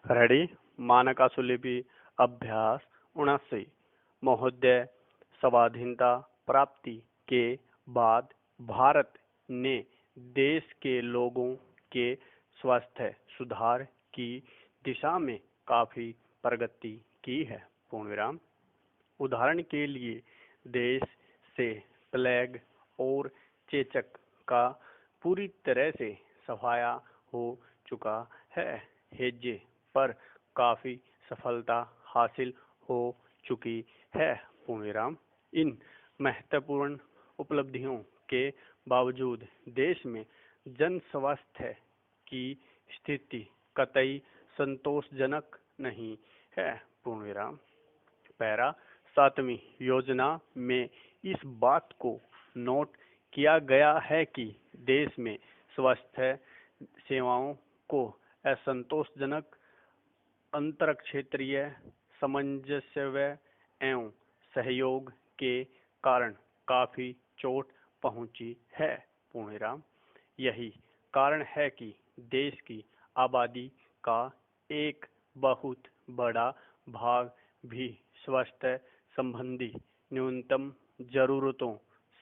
Ready. मानकाशुलिपि अभ्यास 79। महोदय, स्वाधीनता प्राप्ति के बाद भारत ने देश के लोगों के स्वास्थ्य सुधार की दिशा में काफी प्रगति की है। पूर्ण विराम। उदाहरण के लिए देश से प्लेग और चेचक का पूरी तरह से सफाया हो चुका है। हेजे पर काफी सफलता हासिल हो चुकी है। पूर्ण विराम। इन महत्वपूर्ण उपलब्धियों के बावजूद देश में जन स्वास्थ्य की स्थिति कतई संतोषजनक नहीं है। पूर्ण विराम। पैरा 7वीं योजना में इस बात को नोट किया गया है कि देश में स्वास्थ्य सेवाओं को असंतोषजनक अंतरक्षेत्रीय सामंजस्य एवं सहयोग के कारण काफी चोट पहुंची है। पूर्ण विराम। यही कारण है कि देश की आबादी का एक बहुत बड़ा भाग भी स्वास्थ्य संबंधी न्यूनतम जरूरतों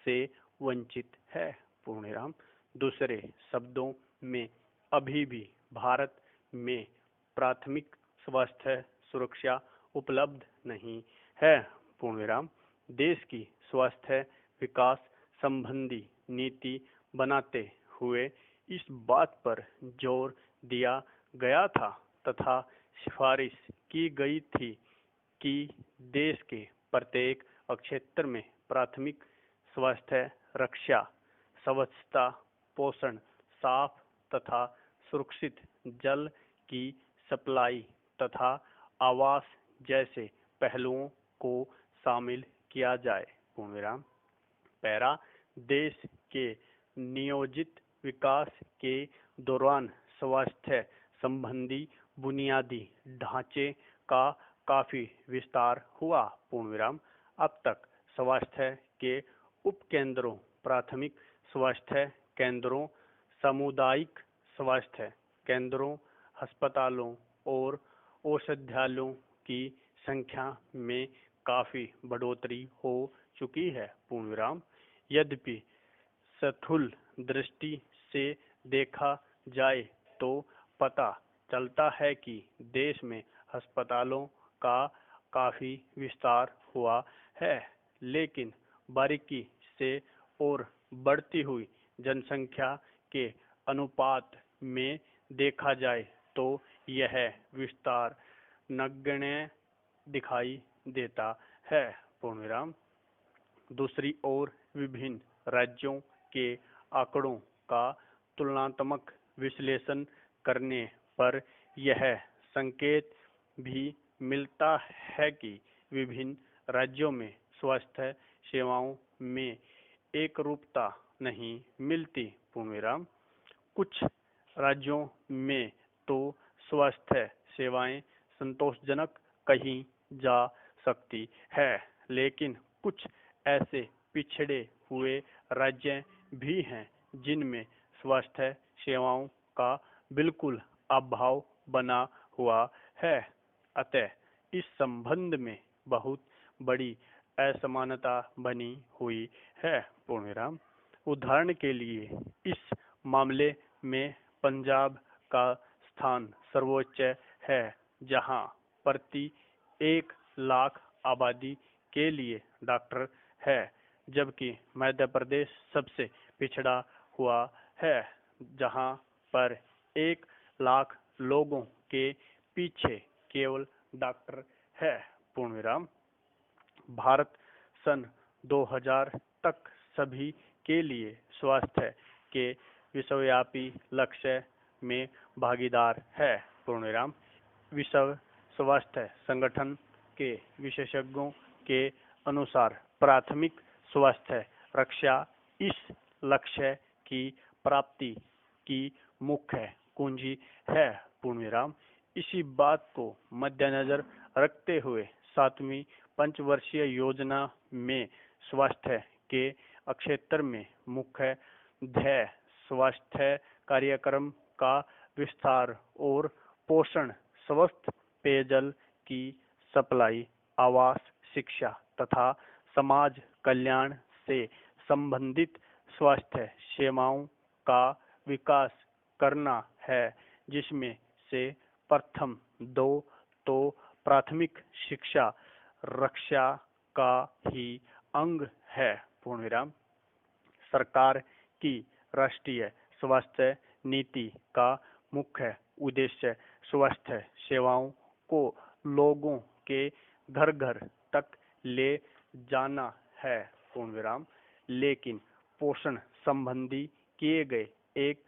से वंचित है। पूर्ण विराम। दूसरे शब्दों में अभी भी भारत में प्राथमिक स्वास्थ्य सुरक्षा उपलब्ध नहीं है। पूर्ण विराम। देश की स्वास्थ्य विकास संबंधी नीति बनाते हुए इस बात पर जोर दिया गया था तथा सिफारिश की गई थी कि देश के प्रत्येक क्षेत्र में प्राथमिक स्वास्थ्य रक्षा, स्वच्छता, पोषण, साफ तथा सुरक्षित जल की सप्लाई तथा आवास जैसे पहलुओं को शामिल किया जाए। पूर्ण विराम। पैरा देश के नियोजित विकास के दौरान स्वास्थ्य संबंधी बुनियादी ढांचे का काफी विस्तार हुआ। पूर्ण विराम। अब तक स्वास्थ्य के उपकेंद्रों, प्राथमिक स्वास्थ्य केंद्रों, सामुदायिक स्वास्थ्य केंद्रों, अस्पतालों और औषधालयों की संख्या में काफी बढ़ोतरी हो चुकी है। पूर्ण विराम। यद्यपि स्थूल दृष्टि से देखा जाए तो पता चलता है कि देश में अस्पतालों का काफी विस्तार हुआ है, लेकिन बारीकी से और बढ़ती हुई जनसंख्या के अनुपात में देखा जाए तो यह विस्तार नगण्य दिखाई देता है। पूर्ण विराम। दूसरी ओर विभिन्न राज्यों के आंकड़ों का तुलनात्मक विश्लेषण करने पर यह संकेत भी मिलता है कि विभिन्न राज्यों में स्वास्थ्य सेवाओं में एकरूपता नहीं मिलती। पूर्ण विराम। कुछ राज्यों में तो स्वास्थ्य सेवाएं संतोषजनक कही जा सकती है, लेकिन कुछ ऐसे पिछड़े हुए राज्य भी हैं जिनमें स्वास्थ्य सेवाओं का बिल्कुल अभाव बना हुआ है। अतः इस संबंध में बहुत बड़ी असमानता बनी हुई है। पूर्ण विराम। उदाहरण के लिए इस मामले में पंजाब का स्थान सर्वोच्च है, जहां प्रति 1 लाख आबादी के लिए डॉक्टर है, जबकि मध्य प्रदेश सबसे पिछड़ा हुआ है, जहां पर 1 लाख लोगों के पीछे केवल डॉक्टर है। पूर्ण विराम। भारत सन 2000 तक सभी के लिए स्वास्थ्य के विश्वव्यापी लक्ष्य में भागीदार है। पूर्ण विराम। विश्व स्वास्थ्य संगठन के विशेषज्ञों के अनुसार प्राथमिक स्वास्थ्य रक्षा इस लक्ष्य की प्राप्ति की मुख्य कुंजी है। पूर्ण विराम। इसी बात को मद्देनजर रखते हुए 7वीं पंचवर्षीय योजना में स्वास्थ्य के क्षेत्र में मुख्य ध्येय स्वास्थ्य कार्यक्रम का विस्तार और पोषण स्वस्थ पेयजल की सप्लाई, आवास, शिक्षा तथा समाज कल्याण से संबंधित स्वास्थ्य सेवाओं का विकास करना है, जिसमें से प्रथम दो तो प्राथमिक शिक्षा रक्षा का ही अंग है। पूर्ण विराम। सरकार की राष्ट्रीय स्वास्थ्य नीति का मुख्य उद्देश्य स्वास्थ्य सेवाओं को लोगों के घर घर तक ले जाना है। पूर्ण विराम। लेकिन पोषण संबंधी किए गए एक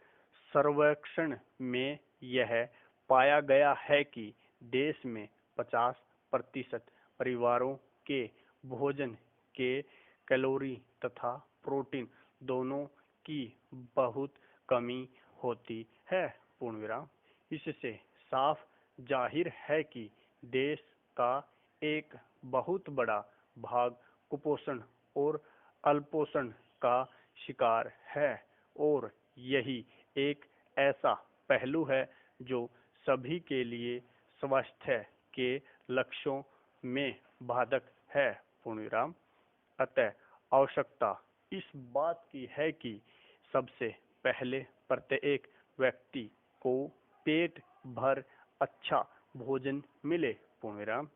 सर्वेक्षण में यह पाया गया है कि देश में 50% परिवारों के भोजन के कैलोरी तथा प्रोटीन दोनों की बहुत कमी होती है। पूर्ण विराम। इससे साफ जाहिर है कि देश का एक बहुत बड़ा भाग कुपोषण और अल्पोषण का शिकार है, और यही एक ऐसा पहलू है जो सभी के लिए स्वास्थ्य के लक्ष्यों में बाधक है। पूर्ण विराम। अतः आवश्यकता इस बात की है कि सबसे पहले प्रत्येक व्यक्ति को पेट भर अच्छा भोजन मिले। पूर्ण विराम।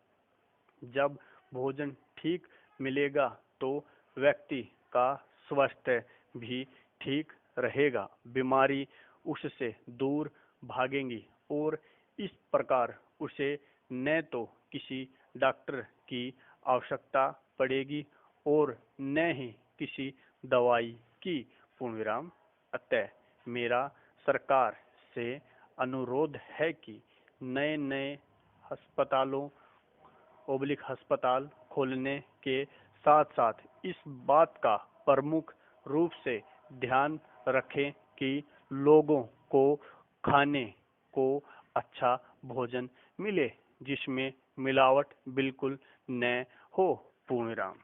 जब भोजन ठीक मिलेगा तो व्यक्ति का स्वास्थ्य भी ठीक रहेगा, बीमारी उससे दूर भागेंगी और इस प्रकार उसे न तो किसी डॉक्टर की आवश्यकता पड़ेगी और न ही किसी दवाई की। पूर्ण विराम। अतः मेरा सरकार से अनुरोध है कि नए नए अस्पताल खोलने के साथ साथ इस बात का प्रमुख रूप से ध्यान रखें कि लोगों को खाने को अच्छा भोजन मिले, जिसमें मिलावट बिल्कुल न हो। पूर्ण विराम।